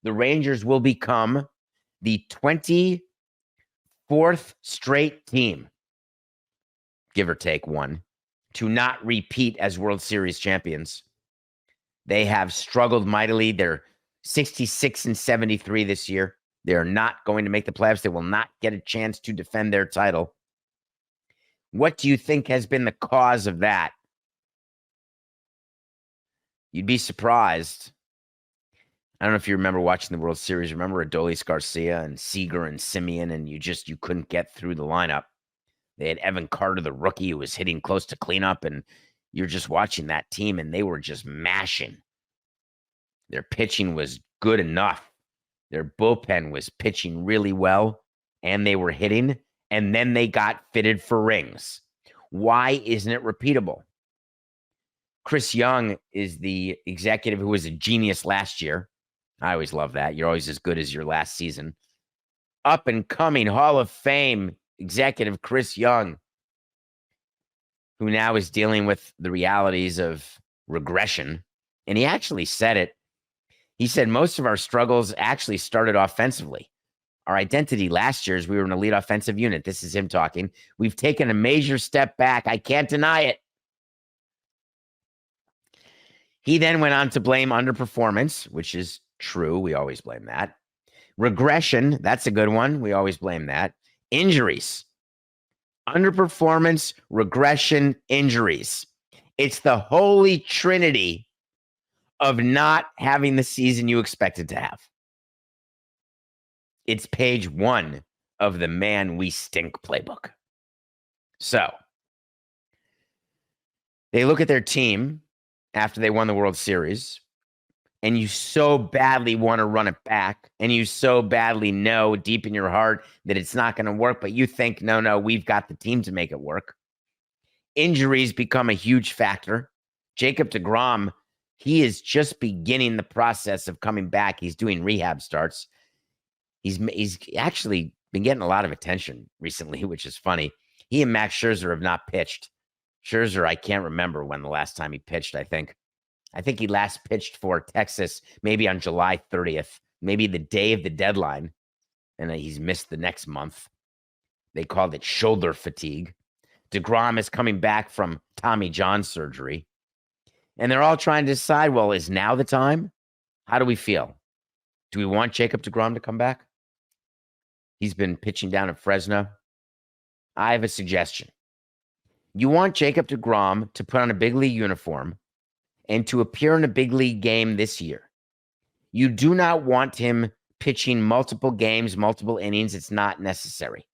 the Rangers will become the 24th straight team, give or take one, to not repeat as World Series champions. They have struggled mightily. They're 66-73 this year. They're not going to make the playoffs. They will not get a chance to defend their title. What do you think has been the cause of that? You'd be surprised. I don't know if you remember watching the World Series. Remember Adolis Garcia and Seager and Simeon, and you couldn't get through the lineup. They had Evan Carter, the rookie, who was hitting close to cleanup, and you're just watching that team, and they were just mashing. Their pitching was good enough. Their bullpen was pitching really well, and they were hitting, and then they got fitted for rings. Why isn't it repeatable? Chris Young is the executive who was a genius last year. I always love that. You're always as good as your last season. Up and coming Hall of Fame executive Chris Young, who now is dealing with the realities of regression. And he actually said it. He said most of our struggles actually started offensively. Our identity last year is we were an elite offensive unit. This is him talking. We've taken a major step back. I can't deny it. He then went on to blame underperformance, which is true. We always blame that. Regression, that's a good one. We always blame that. Injuries. Underperformance, regression, injuries. It's the holy trinity of not having the season you expected to have. It's page 1 of the Man We Stink playbook. So, they look at their team after they won the World Series, and you so badly want to run it back, and you so badly know deep in your heart that it's not going to work, but you think, no, we've got the team to make it work. Injuries become a huge factor. Jacob DeGrom, he is just beginning the process of coming back. He's doing rehab starts. He's actually been getting a lot of attention recently, which is funny. He and Max Scherzer have not pitched. Scherzer, I can't remember when the last time he pitched, I think he last pitched for Texas maybe on July 30th, maybe the day of the deadline, and he's missed the next month. They called it shoulder fatigue. DeGrom is coming back from Tommy John surgery, and they're all trying to decide, well, is now the time? How do we feel? Do we want Jacob DeGrom to come back? He's been pitching down at Fresno. I have a suggestion. You want Jacob DeGrom to put on a big league uniform and to appear in a big league game this year. You do not want him pitching multiple games, multiple innings. It's not necessary.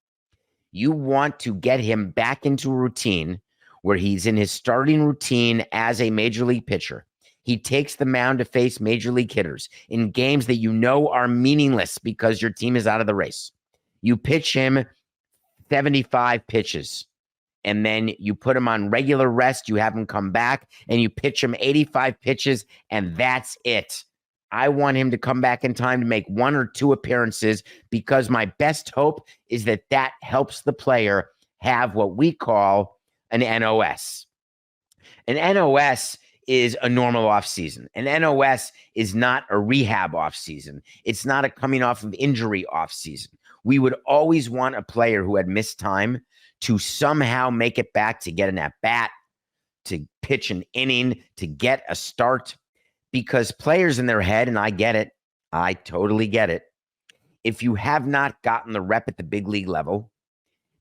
You want to get him back into a routine where he's in his starting routine as a major league pitcher. He takes the mound to face major league hitters in games that you know are meaningless because your team is out of the race. You pitch him 75 pitches. And then you put him on regular rest, you have him come back, and you pitch him 85 pitches, and that's it. I want him to come back in time to make 1 or 2 appearances because my best hope is that helps the player have what we call an NOS. An NOS is a normal offseason. An NOS is not a rehab offseason. It's not a coming off of injury offseason. We would always want a player who had missed time to somehow make it back, to get an at-bat, to pitch an inning, to get a start. Because players in their head, and I get it, I totally get it, if you have not gotten the rep at the big league level,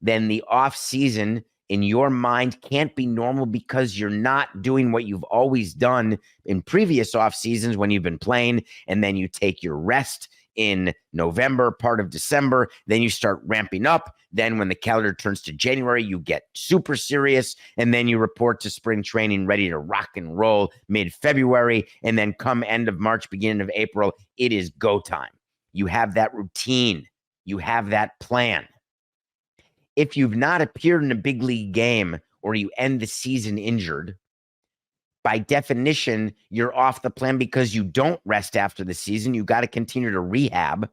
then the off-season in your mind can't be normal because you're not doing what you've always done in previous off-seasons when you've been playing, and then you take your rest in November, part of December, then you start ramping up. Then when the calendar turns to January, you get super serious, and then you report to spring training ready to rock and roll mid-February, and then come end of March, beginning of April, it is go time. You have that routine. You have that plan. If you've not appeared in a big league game or you end the season injured, by definition, you're off the plan because you don't rest after the season. You got to continue to rehab,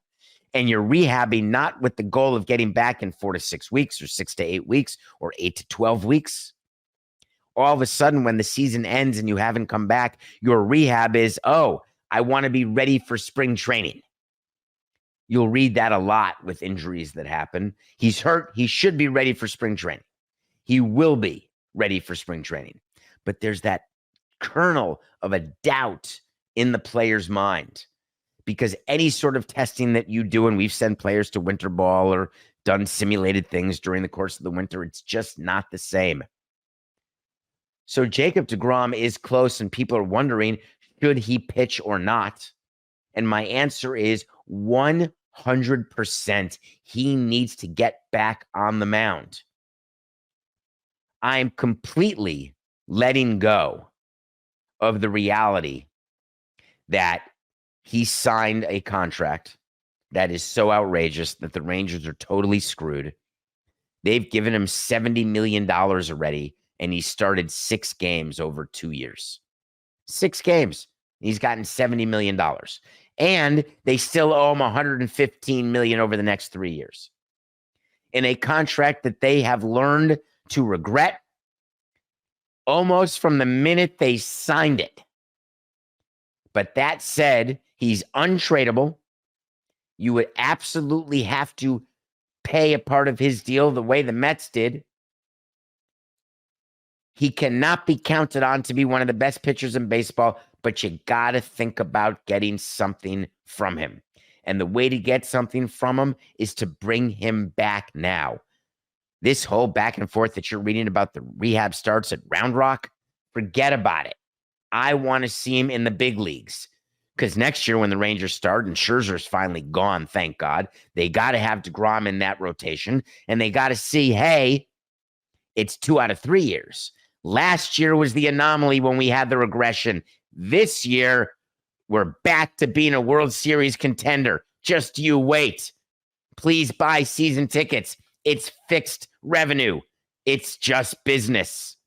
and you're rehabbing not with the goal of getting back in 4 to 6 weeks or 6 to 8 weeks or 8 to 12 weeks. All of a sudden, when the season ends and you haven't come back, your rehab is, I want to be ready for spring training. You'll read that a lot with injuries that happen. He's hurt. He should be ready for spring training. He will be ready for spring training. But there's that kernel of a doubt in the player's mind, because any sort of testing that you do, and we've sent players to winter ball or done simulated things during the course of the winter, it's just not the same. So Jacob DeGrom is close, and people are wondering, should he pitch or not? And my answer is 100% he needs to get back on the mound. I'm completely letting go of the reality that he signed a contract that is so outrageous that the Rangers are totally screwed. They've given him $70 million already, and he started 6 games over 2 years. 6 games. He's gotten $70 million. And they still owe him $115 million over the next 3 years. In a contract that they have learned to regret almost from the minute they signed it. But that said, he's untradeable. You would absolutely have to pay a part of his deal the way the Mets did. He cannot be counted on to be one of the best pitchers in baseball, but you got to think about getting something from him. And the way to get something from him is to bring him back now. This whole back and forth that you're reading about the rehab starts at Round Rock, forget about it. I want to see him in the big leagues, because next year when the Rangers start and Scherzer's finally gone, thank God, they got to have DeGrom in that rotation, and they got to see, hey, it's 2 out of 3 years. Last year was the anomaly when we had the regression. This year, we're back to being a World Series contender. Just you wait. Please buy season tickets. It's fixed revenue. It's just business.